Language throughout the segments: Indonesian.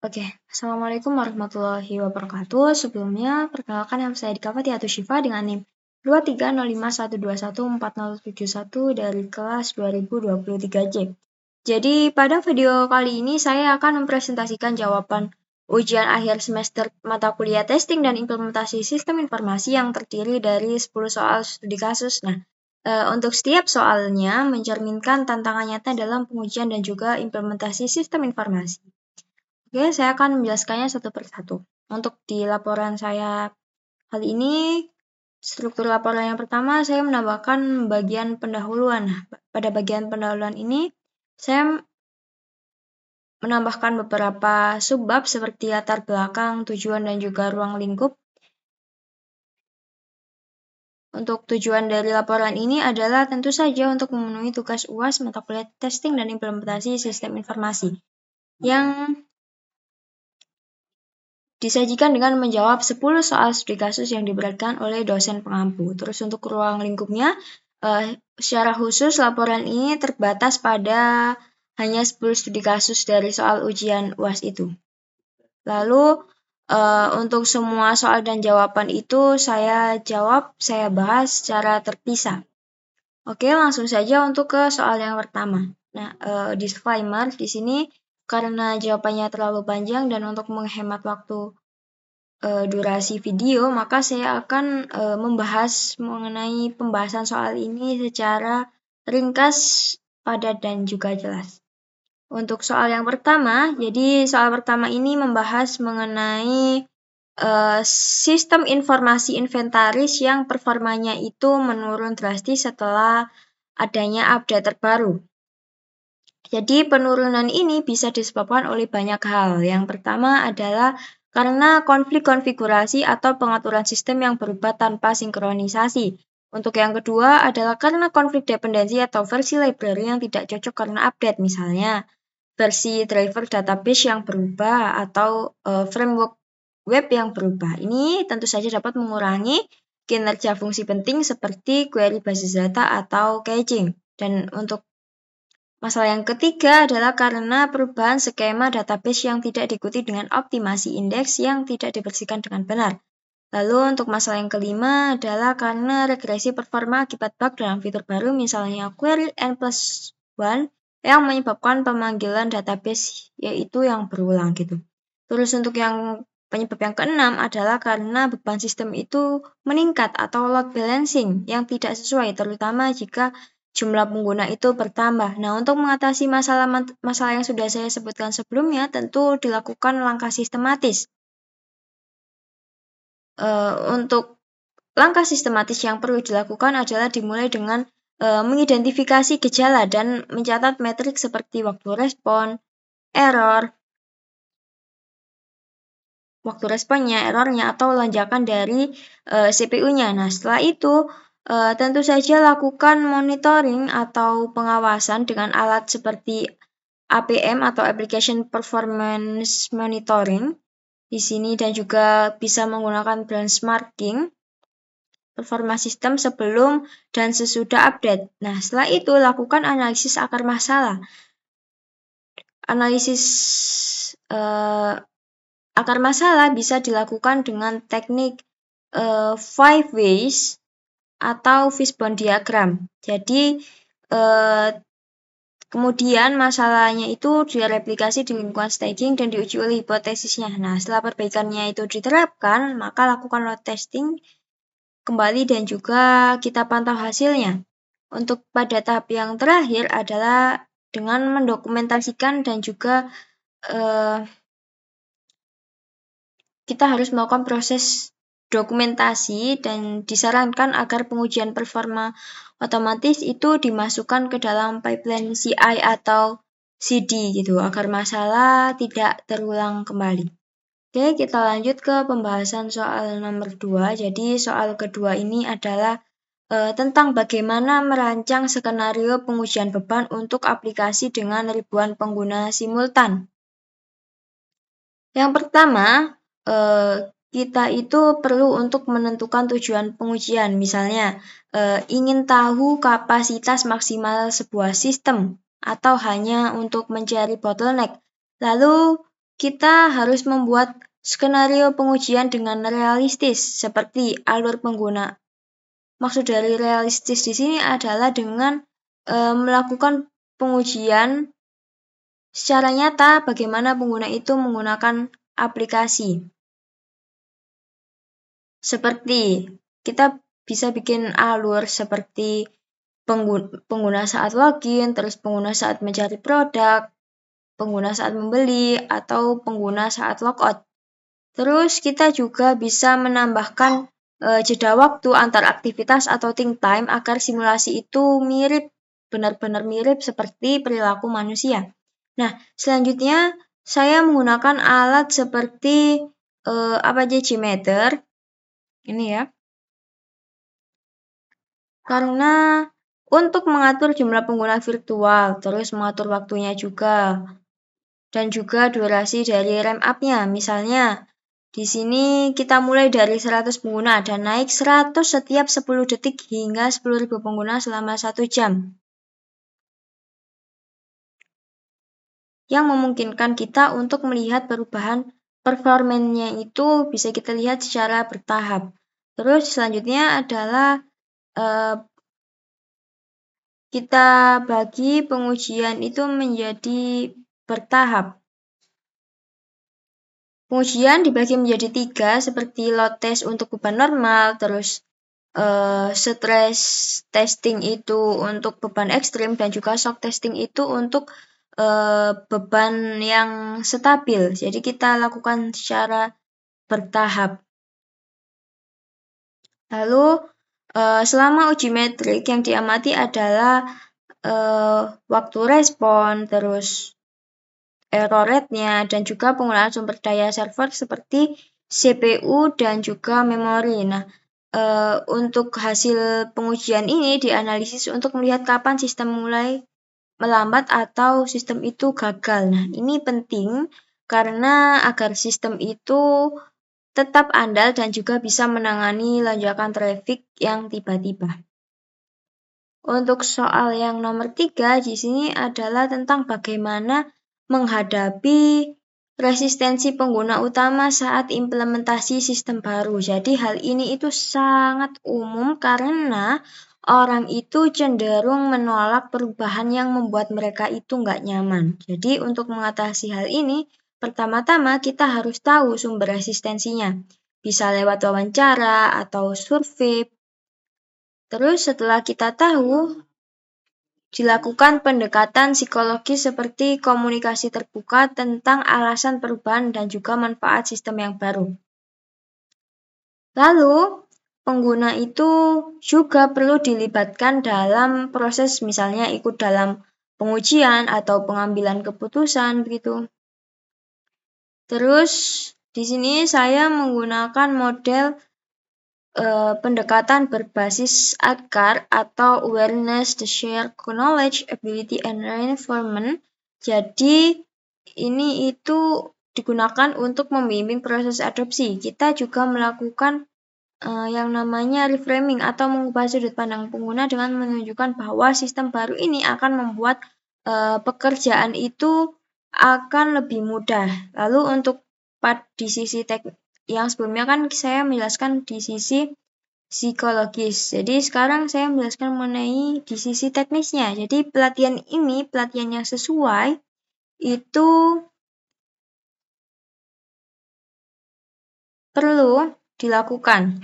Oke, Assalamualaikum warahmatullahi wabarakatuh. Sebelumnya, perkenalkan nama saya Dika Fatihatu Syifa dengan NIM 23051214071 dari kelas 2023J. Jadi, pada video kali ini saya akan mempresentasikan jawaban ujian akhir semester mata kuliah testing dan implementasi sistem informasi yang terdiri dari 10 soal studi kasus. Nah, untuk setiap soalnya mencerminkan tantangan nyata dalam pengujian dan juga implementasi sistem informasi. Oke, saya akan menjelaskannya satu persatu. Untuk di laporan saya kali ini, struktur laporan yang pertama saya menambahkan bagian pendahuluan. Nah, pada bagian pendahuluan ini, saya menambahkan beberapa subbab seperti latar belakang, tujuan, dan juga ruang lingkup. Untuk tujuan dari laporan ini adalah tentu saja untuk memenuhi tugas UAS mata kuliah testing dan implementasi sistem informasi yang disajikan dengan menjawab 10 soal studi kasus yang diberikan oleh dosen pengampu. Terus untuk ruang lingkupnya, secara khusus laporan ini terbatas pada hanya 10 studi kasus dari soal ujian UAS itu. Lalu untuk semua soal dan jawaban itu saya bahas secara terpisah. Oke, langsung saja untuk ke soal yang pertama. Nah, disclaimer di sini karena jawabannya terlalu panjang dan untuk menghemat waktu durasi video, maka saya akan membahas mengenai pembahasan soal ini secara ringkas, padat, dan juga jelas. Untuk soal yang pertama, jadi soal pertama ini membahas mengenai sistem informasi inventaris yang performanya itu menurun drastis setelah adanya update terbaru. Jadi penurunan ini bisa disebabkan oleh banyak hal. Yang pertama adalah karena konflik konfigurasi atau pengaturan sistem yang berubah tanpa sinkronisasi. Untuk yang kedua adalah karena konflik dependensi atau versi library yang tidak cocok karena update, misalnya versi driver database yang berubah atau framework web yang berubah. Ini tentu saja dapat mengurangi kinerja fungsi penting seperti query basis data atau caching. Dan untuk masalah yang ketiga adalah karena perubahan skema database yang tidak diikuti dengan optimasi indeks yang tidak dibersihkan dengan benar. Lalu untuk masalah yang kelima adalah karena regresi performa akibat bug dalam fitur baru, misalnya query n+1 yang menyebabkan pemanggilan database yaitu yang berulang gitu. Terus untuk yang penyebab yang keenam adalah karena beban sistem itu meningkat atau load balancing yang tidak sesuai, terutama jika jumlah pengguna itu bertambah. Nah, untuk mengatasi masalah yang sudah saya sebutkan sebelumnya, tentu dilakukan langkah sistematis. Untuk langkah sistematis yang perlu dilakukan adalah dimulai dengan mengidentifikasi gejala dan mencatat metrik seperti waktu respon, error, waktu responnya, errornya, atau lonjakan dari CPU-nya. Nah, setelah itu tentu saja lakukan monitoring atau pengawasan dengan alat seperti APM atau Application Performance Monitoring di sini, dan juga bisa menggunakan benchmarking performa sistem sebelum dan sesudah update. Nah, setelah itu lakukan analisis akar masalah. Analisis akar masalah bisa dilakukan dengan teknik 5 ways atau fishbone diagram. Jadi kemudian masalahnya itu direplikasi di lingkungan staging dan diuji oleh hipotesisnya. Nah, setelah perbaikannya itu diterapkan, maka lakukan load testing kembali dan juga kita pantau hasilnya. Untuk pada tahap yang terakhir adalah dengan mendokumentasikan dan juga kita harus melakukan proses dokumentasi dan disarankan agar pengujian performa otomatis itu dimasukkan ke dalam pipeline CI atau CD gitu, agar masalah tidak terulang kembali. Oke, kita lanjut ke pembahasan soal nomor 2. Jadi soal kedua ini adalah tentang bagaimana merancang skenario pengujian beban untuk aplikasi dengan ribuan pengguna simultan. Yang pertama, kita itu perlu untuk menentukan tujuan pengujian. Misalnya, ingin tahu kapasitas maksimal sebuah sistem atau hanya untuk mencari bottleneck. Lalu, kita harus membuat skenario pengujian dengan realistis seperti alur pengguna. Maksud dari realistis di sini adalah dengan melakukan pengujian secara nyata bagaimana pengguna itu menggunakan aplikasi. Seperti kita bisa bikin alur seperti pengguna saat login, terus pengguna saat mencari produk, pengguna saat membeli, atau pengguna saat logout. Terus kita juga bisa menambahkan jeda waktu antar aktivitas atau think time agar simulasi itu benar-benar mirip seperti perilaku manusia. Nah, selanjutnya saya menggunakan alat seperti Gmeter. Ini ya. Karena untuk mengatur jumlah pengguna virtual, terus mengatur waktunya juga, dan juga durasi dari RAM up-nya. Misalnya, di sini kita mulai dari 100 pengguna dan naik 100 setiap 10 detik hingga 10.000 pengguna selama 1 jam. Yang memungkinkan kita untuk melihat perubahan performanya itu bisa kita lihat secara bertahap. Terus selanjutnya adalah kita bagi pengujian itu menjadi bertahap. Pengujian dibagi menjadi 3 seperti load test untuk beban normal, terus stress testing itu untuk beban ekstrim, dan juga shock testing itu untuk beban yang stabil. Jadi kita lakukan secara bertahap. Lalu selama uji metrik yang diamati adalah waktu respon, terus error rate-nya, dan juga penggunaan sumber daya server seperti CPU dan juga memori. Nah, untuk hasil pengujian ini dianalisis untuk melihat kapan sistem mulai melambat atau sistem itu gagal. Nah, ini penting karena agar sistem itu tetap andal dan juga bisa menangani lonjakan traffic yang tiba-tiba. Untuk soal yang nomor 3 di sini adalah tentang bagaimana menghadapi resistensi pengguna utama saat implementasi sistem baru. Jadi hal ini itu sangat umum karena orang itu cenderung menolak perubahan yang membuat mereka itu nggak nyaman. Jadi untuk mengatasi hal ini, pertama-tama kita harus tahu sumber resistensinya. Bisa lewat wawancara atau survei. Terus setelah kita tahu, dilakukan pendekatan psikologis seperti komunikasi terbuka tentang alasan perubahan dan juga manfaat sistem yang baru. Lalu, pengguna itu juga perlu dilibatkan dalam proses, misalnya ikut dalam pengujian atau pengambilan keputusan begitu. Terus di sini saya menggunakan model pendekatan berbasis ADKAR atau Awareness, the Share Knowledge, Ability, and Reinforcement. Jadi ini itu digunakan untuk membimbing proses adopsi. Kita juga melakukan yang namanya reframing atau mengubah sudut pandang pengguna dengan menunjukkan bahwa sistem baru ini akan membuat pekerjaan itu akan lebih mudah. Lalu untuk di sisi teknik yang sebelumnya kan saya menjelaskan di sisi psikologis. Jadi sekarang saya menjelaskan mengenai di sisi teknisnya. Jadi pelatihan yang sesuai itu perlu dilakukan.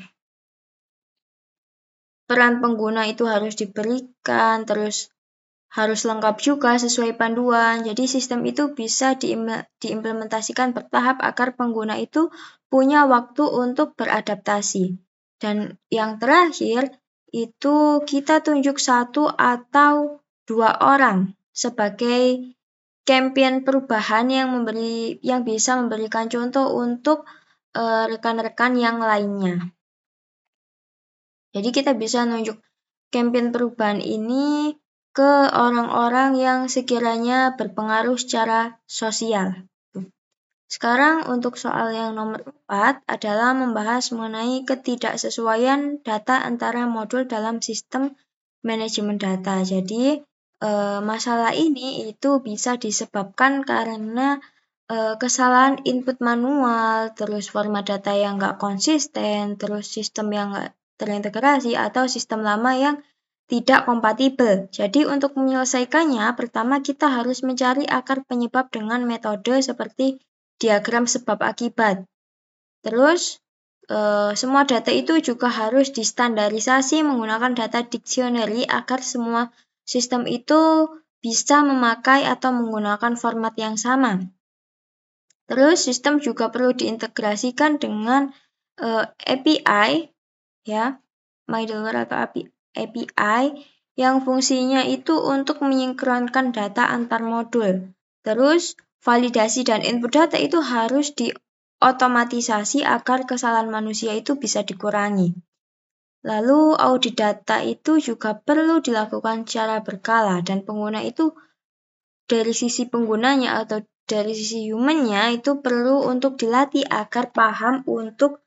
Peran pengguna itu harus diberikan, terus harus lengkap juga sesuai panduan. Jadi sistem itu bisa diimplementasikan bertahap agar pengguna itu punya waktu untuk beradaptasi. Dan yang terakhir, itu kita tunjuk 1 atau 2 orang sebagai campaign perubahan yang bisa memberikan contoh untuk rekan-rekan yang lainnya. Jadi kita bisa nunjuk campaign perubahan ini ke orang-orang yang sekiranya berpengaruh secara sosial. Sekarang untuk soal yang nomor 4 adalah membahas mengenai ketidaksesuaian data antara modul dalam sistem manajemen data. Jadi masalah ini itu bisa disebabkan karena kesalahan input manual, terus format data yang nggak konsisten, terus sistem yang nggak terintegrasi, atau sistem lama yang tidak kompatibel. Jadi untuk menyelesaikannya, pertama kita harus mencari akar penyebab dengan metode seperti diagram sebab akibat. Terus semua data itu juga harus distandarisasi menggunakan data dictionary agar semua sistem itu bisa memakai atau menggunakan format yang sama. Terus sistem juga perlu diintegrasikan dengan API, ya, middleware atau API yang fungsinya itu untuk menyinkronkan data antar modul. Terus validasi dan input data itu harus diotomatisasi agar kesalahan manusia itu bisa dikurangi. Lalu audit data itu juga perlu dilakukan secara berkala dan pengguna itu dari sisi penggunanya atau dari sisi human-nya itu perlu untuk dilatih agar paham untuk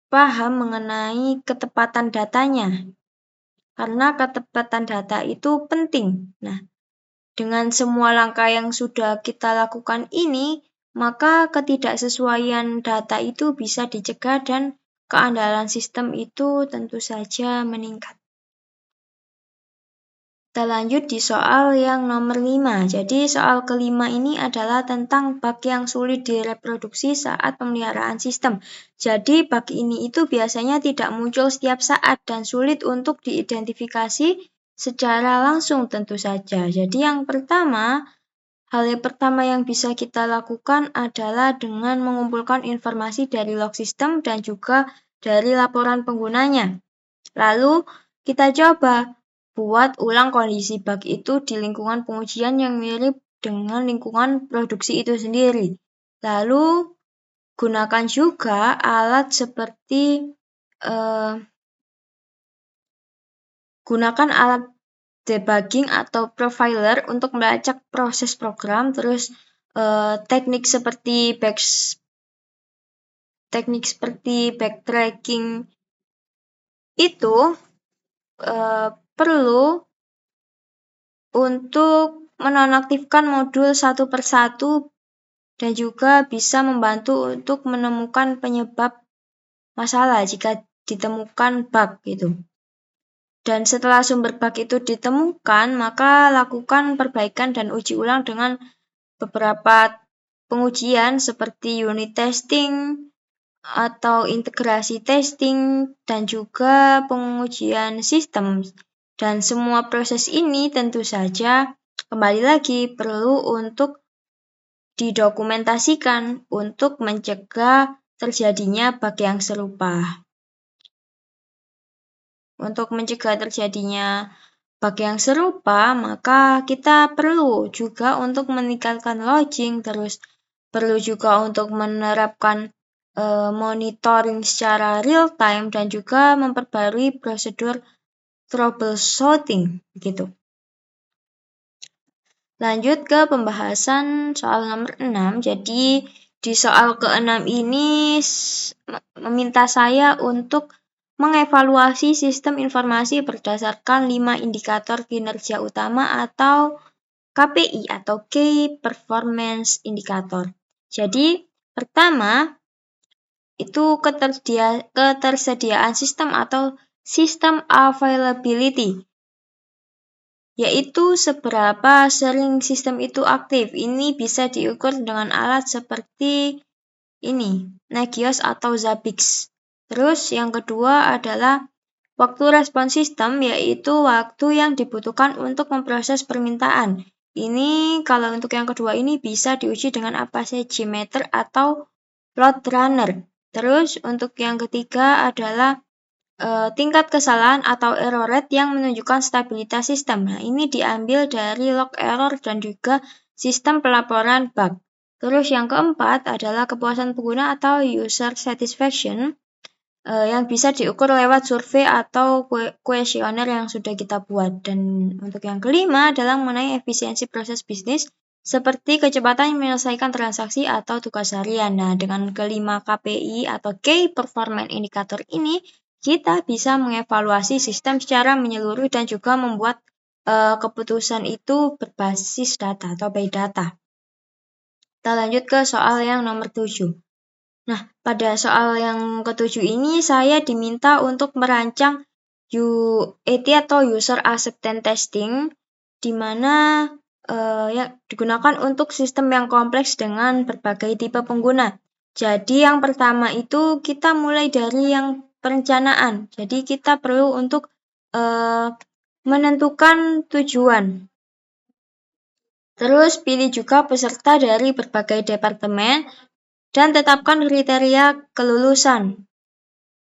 paham mengenai ketepatan datanya. Karena ketepatan data itu penting. Nah, dengan semua langkah yang sudah kita lakukan ini, maka ketidaksesuaian data itu bisa dicegah dan keandalan sistem itu tentu saja meningkat. Kita lanjut di soal yang nomor 5. Jadi soal kelima ini adalah tentang bug yang sulit direproduksi saat pemeliharaan sistem. Jadi bug ini itu biasanya tidak muncul setiap saat dan sulit untuk diidentifikasi secara langsung tentu saja. Jadi hal yang pertama yang bisa kita lakukan adalah dengan mengumpulkan informasi dari log sistem dan juga dari laporan penggunanya. Lalu kita coba buat ulang kondisi bug itu di lingkungan pengujian yang mirip dengan lingkungan produksi itu sendiri. Lalu gunakan juga alat seperti gunakan alat debugging atau profiler untuk melacak proses program. Terus teknik seperti backtracking itu perlu untuk menonaktifkan modul satu persatu dan juga bisa membantu untuk menemukan penyebab masalah jika ditemukan bug gitu. Dan setelah sumber bug itu ditemukan, maka lakukan perbaikan dan uji ulang dengan beberapa pengujian seperti unit testing atau integrasi testing dan juga pengujian sistem. Dan semua proses ini tentu saja kembali lagi perlu untuk didokumentasikan untuk mencegah terjadinya bug yang serupa. Untuk mencegah terjadinya bug yang serupa, maka kita perlu juga untuk meningkatkan logging, terus perlu juga untuk menerapkan monitoring secara real time dan juga memperbarui prosedur troubleshooting gitu. Lanjut ke pembahasan soal nomor 6. Jadi di soal ke-6 ini meminta saya untuk mengevaluasi sistem informasi berdasarkan 5 indikator kinerja utama atau KPI atau Key Performance Indicator. Jadi pertama itu ketersediaan sistem atau system availability, yaitu seberapa sering sistem itu aktif. Ini bisa diukur dengan alat seperti ini, Nagios atau Zabbix. Terus yang kedua adalah waktu respon sistem, yaitu waktu yang dibutuhkan untuk memproses permintaan. Ini kalau untuk yang kedua ini bisa diuji dengan Apache-Gmeter atau Load Runner. Terus untuk yang ketiga adalah tingkat kesalahan atau error rate yang menunjukkan stabilitas sistem. Nah, ini diambil dari log error dan juga sistem pelaporan bug. Terus yang keempat adalah kepuasan pengguna atau user satisfaction yang bisa diukur lewat survei atau kuesioner yang sudah kita buat. Dan untuk yang kelima adalah mengenai efisiensi proses bisnis seperti kecepatan menyelesaikan transaksi atau tugas harian. Nah, dengan kelima KPI atau Key Performance Indicator ini, kita bisa mengevaluasi sistem secara menyeluruh dan juga membuat keputusan itu berbasis data atau by data. Kita lanjut ke soal yang nomor 7. Nah, pada soal yang ke-7 ini saya diminta untuk merancang UAT atau User Acceptance Testing, di mana yang digunakan untuk sistem yang kompleks dengan berbagai tipe pengguna. Jadi yang pertama itu kita mulai dari yang perencanaan. Jadi kita perlu untuk menentukan tujuan. Terus pilih juga peserta dari berbagai departemen dan tetapkan kriteria kelulusan.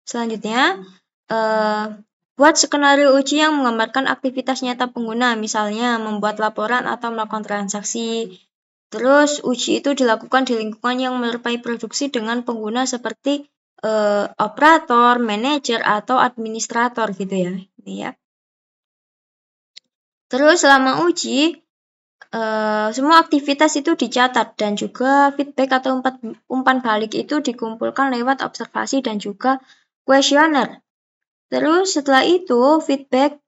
Selanjutnya, buat skenario uji yang menggambarkan aktivitas nyata pengguna, misalnya membuat laporan atau melakukan transaksi. Terus uji itu dilakukan di lingkungan yang menyerupai produksi dengan pengguna seperti operator, manajer, atau administrator gitu ya. Ini ya. Terus selama uji, semua aktivitas itu dicatat dan juga feedback atau umpan balik itu dikumpulkan lewat observasi dan juga kuesioner. Terus setelah itu feedback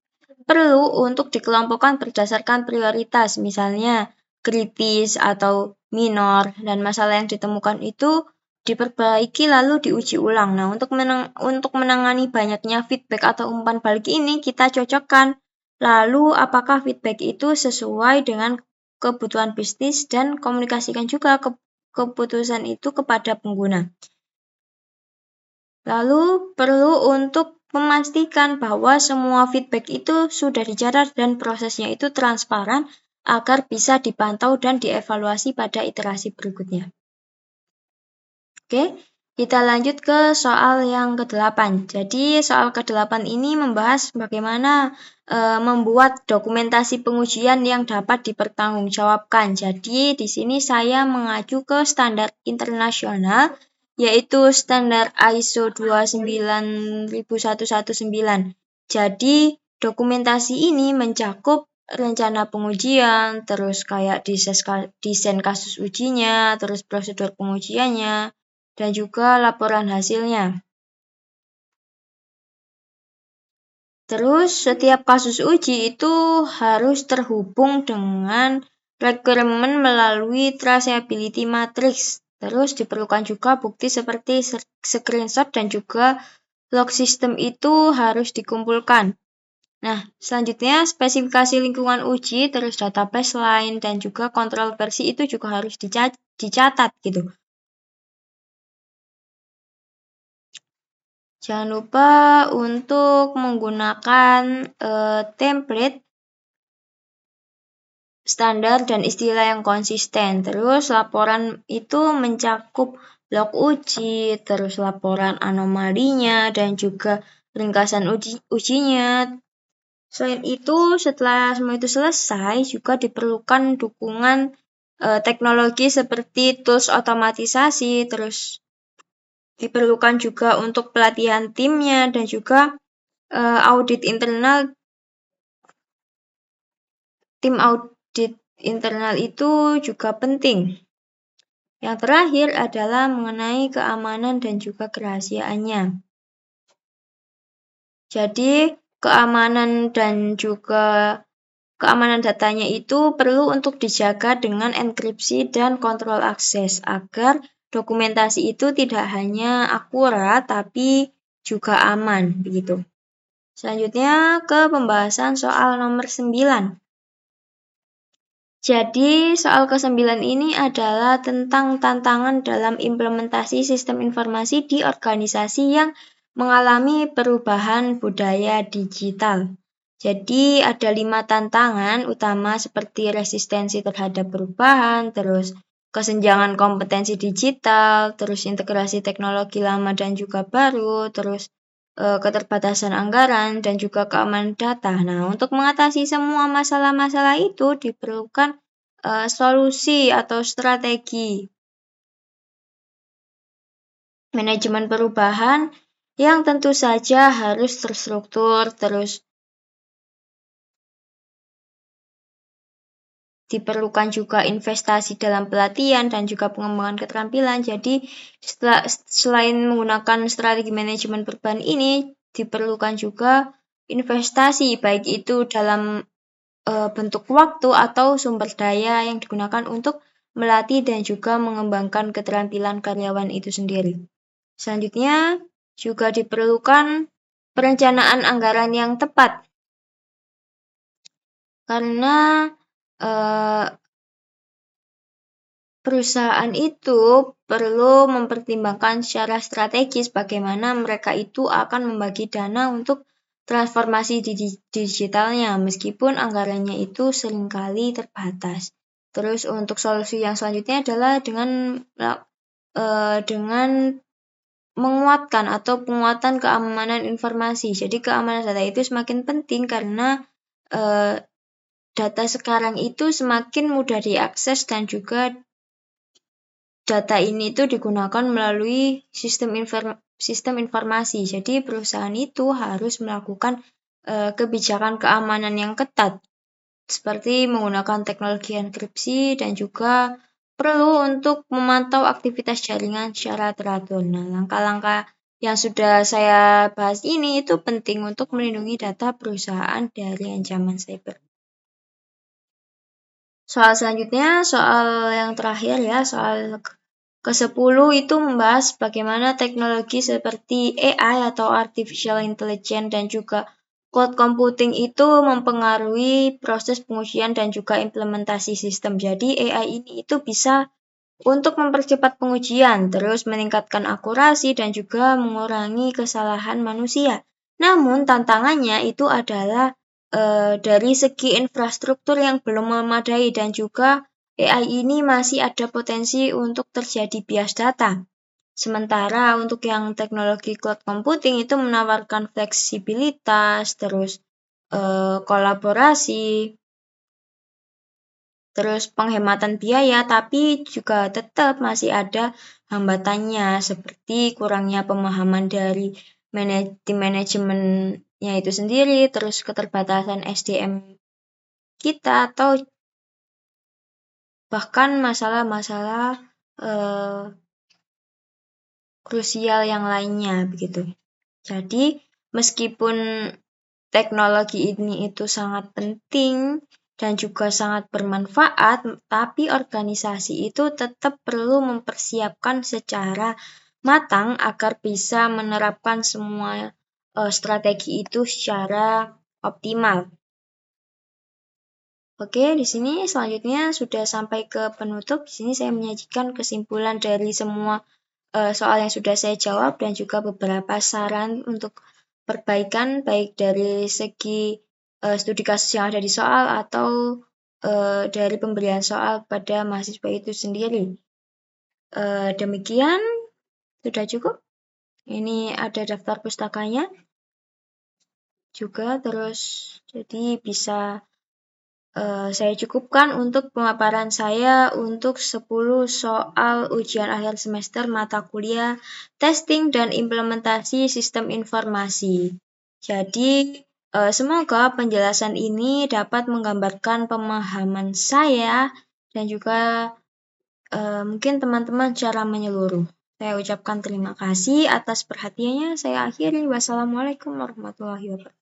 perlu untuk dikelompokkan berdasarkan prioritas, misalnya kritis atau minor, dan masalah yang ditemukan itu diperbaiki lalu diuji ulang. Nah, untuk menangani banyaknya feedback atau umpan balik ini kita cocokkan. Lalu apakah feedback itu sesuai dengan kebutuhan bisnis dan komunikasikan juga keputusan itu kepada pengguna. Lalu perlu untuk memastikan bahwa semua feedback itu sudah dicatat dan prosesnya itu transparan agar bisa dipantau dan dievaluasi pada iterasi berikutnya. Oke, kita lanjut ke soal yang ke-8. Jadi soal ke-8 ini membahas bagaimana membuat dokumentasi pengujian yang dapat dipertanggungjawabkan. Jadi di sini saya mengacu ke standar internasional, yaitu standar ISO 29119. Jadi dokumentasi ini mencakup rencana pengujian, terus kayak desain kasus ujinya, terus prosedur pengujiannya, dan juga laporan hasilnya. Terus setiap kasus uji itu harus terhubung dengan requirement melalui traceability matrix. Terus diperlukan juga bukti seperti screenshot dan juga log system itu harus dikumpulkan. Nah, selanjutnya spesifikasi lingkungan uji, terus data baseline dan juga kontrol versi itu juga harus dicatat gitu. Jangan lupa untuk menggunakan template standar dan istilah yang konsisten. Terus laporan itu mencakup log uji, terus laporan anomalinya, dan juga ringkasan ujinya. Selain itu, setelah semua itu selesai, juga diperlukan dukungan teknologi seperti tools otomatisasi, terus diperlukan juga untuk pelatihan timnya dan juga audit internal. Tim audit internal itu juga penting. Yang terakhir adalah mengenai keamanan dan juga kerahasiaannya. Jadi, keamanan datanya itu perlu untuk dijaga dengan enkripsi dan kontrol akses agar dokumentasi itu tidak hanya akurat tapi juga aman begitu. Selanjutnya ke pembahasan soal nomor 9. Jadi soal ke-9 ini adalah tentang tantangan dalam implementasi sistem informasi di organisasi yang mengalami perubahan budaya digital. Jadi ada 5 tantangan utama seperti resistensi terhadap perubahan, terus kesenjangan kompetensi digital, terus integrasi teknologi lama dan juga baru, terus keterbatasan anggaran dan juga keamanan data. Nah, untuk mengatasi semua masalah-masalah itu diperlukan solusi atau strategi manajemen perubahan yang tentu saja harus terstruktur, terus diperlukan juga investasi dalam pelatihan dan juga pengembangan keterampilan. Jadi selain menggunakan strategi manajemen perubahan ini, diperlukan juga investasi baik itu dalam bentuk waktu atau sumber daya yang digunakan untuk melatih dan juga mengembangkan keterampilan karyawan itu sendiri. Selanjutnya, juga diperlukan perencanaan anggaran yang tepat, karena perusahaan itu perlu mempertimbangkan secara strategis bagaimana mereka itu akan membagi dana untuk transformasi digitalnya, meskipun anggarannya itu seringkali terbatas. Terus untuk solusi yang selanjutnya adalah dengan menguatkan atau penguatan keamanan informasi. Jadi keamanan data itu semakin penting karena data sekarang itu semakin mudah diakses dan juga data ini itu digunakan melalui sistem informasi. Jadi perusahaan itu harus melakukan kebijakan keamanan yang ketat, seperti menggunakan teknologi enkripsi dan juga perlu untuk memantau aktivitas jaringan secara teratur. Nah, langkah-langkah yang sudah saya bahas ini itu penting untuk melindungi data perusahaan dari ancaman cyber. Soal selanjutnya, soal yang terakhir ya, soal ke-10 itu membahas bagaimana teknologi seperti AI atau Artificial Intelligence dan juga cloud computing itu mempengaruhi proses pengujian dan juga implementasi sistem. Jadi AI ini itu bisa untuk mempercepat pengujian, terus meningkatkan akurasi dan juga mengurangi kesalahan manusia. Namun tantangannya itu adalah dari segi infrastruktur yang belum memadai dan juga AI ini masih ada potensi untuk terjadi bias data. Sementara untuk yang teknologi cloud computing itu menawarkan fleksibilitas, terus kolaborasi, terus penghematan biaya, tapi juga tetap masih ada hambatannya seperti kurangnya pemahaman dari manajemennya itu sendiri, terus keterbatasan SDM kita atau bahkan masalah-masalah krusial yang lainnya begitu. Jadi meskipun teknologi ini itu sangat penting dan juga sangat bermanfaat, tapi organisasi itu tetap perlu mempersiapkan secara matang agar bisa menerapkan semua strategi itu secara optimal. Oke, di sini selanjutnya sudah sampai ke penutup. Di sini saya menyajikan kesimpulan dari semua soal yang sudah saya jawab dan juga beberapa saran untuk perbaikan baik dari segi studi kasus yang ada di soal atau dari pemberian soal pada mahasiswa itu sendiri. Demikian, sudah cukup. Ini ada daftar pustakanya juga, terus jadi bisa saya cukupkan untuk pemaparan saya untuk 10 soal ujian akhir semester mata kuliah testing dan implementasi sistem informasi. Jadi, semoga penjelasan ini dapat menggambarkan pemahaman saya dan juga mungkin teman-teman secara menyeluruh. Saya ucapkan terima kasih atas perhatiannya. Saya akhiri. Wassalamualaikum warahmatullahi wabarakatuh.